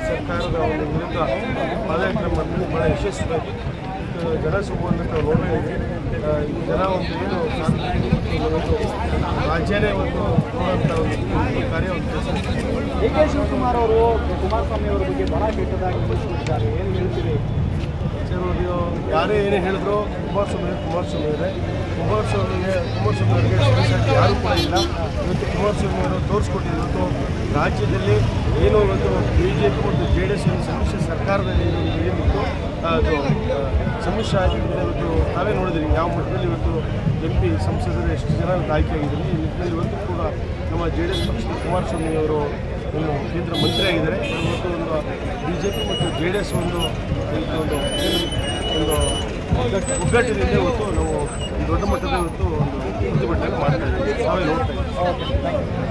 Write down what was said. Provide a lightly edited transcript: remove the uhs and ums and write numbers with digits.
ಸರ್ಕಾರದ ಒಂದು ವಿರುದ್ಧ ಪಾದಯಾತ್ರೆ ಮಾಡಿದ್ರೆ ಭಾಳ ಯಶಸ್ವಿಯಾಗಿ ಜನ ಸಿಗುವಂಥ ನೋಡಲಿಕ್ಕೆ ಜನ ಒಂದು ಏನು ರಾಜ್ಯನೇ ಒಂದು ನೋಡುವಂಥ ಒಂದು ಕಾರ್ಯ ಒಂದು ಡಿ ಕೆ ಶಿವಕುಮಾರ್ ಅವರು ಕುಮಾರಸ್ವಾಮಿ ಅವರ ಬಗ್ಗೆ ಬಹಳ ಕೆಟ್ಟದಾಗಿ ವಿಮರ್ಶಿಸಿದ್ದಾರೆ. ಏನು ಹೇಳ್ತೀರಿ? ಯಾರೇ ಏನೇ ಹೇಳಿದ್ರು ಕುಮಾರಸ್ವಾಮಿ ಅವರೇ ಕುಮಾರಸ್ವಾಮಿ ಅವರಿಗೆ ಸಮಸ್ಯೆ ಯಾರೂ ಕೂಡ ಇಲ್ಲ. ಇವತ್ತು ಕುಮಾರಸ್ವಾಮಿ ಅವರು ತೋರಿಸ್ಕೊಟ್ಟಿದ್ದು ಇವತ್ತು ರಾಜ್ಯದಲ್ಲಿ ಏನು ಇವತ್ತು BJP ಮತ್ತು JDS ಸಮ್ಮಿಶ್ರ ಸರ್ಕಾರದಲ್ಲಿ ಏನಿತ್ತು ಅದು ಸಮ್ಮಿಶ್ರ ಆಗಿದ್ದರಿಂದ ಇವತ್ತು ನಾವೇ ನೋಡಿದ್ರಿ ಯಾವ ಮಟ್ಟದಲ್ಲಿ ಇವತ್ತು MP ಸಂಸದರು ಎಷ್ಟು ಜನ ಆಯ್ಕೆಯಾಗಿದ್ದಾರೆ. ಈ ನಿಟ್ಟಿನಲ್ಲಿ ಇವತ್ತು ಕೂಡ ನಮ್ಮ JDS ಪಕ್ಷದ ಕುಮಾರಸ್ವಾಮಿ ಅವರು ಒಂದು ಕೇಂದ್ರ ಮಂತ್ರಿ ಆಗಿದ್ದಾರೆ. ಇವತ್ತು ಒಂದು BJP ಮತ್ತು JDS ಒಂದು ಒಗ್ಗಟ್ಟಿನಿಂದ ಇವತ್ತು ನಾವು ದೊಡ್ಡ ಮಟ್ಟದ ಇವತ್ತು ಒಂದು ಪ್ರತಿಭಟನೆ ಮಾಡ್ತಾ ಇದ್ದೀವಿ. ನಾವೇ ನೋಡ್ತಾ ಇದ್ದೀವಿ.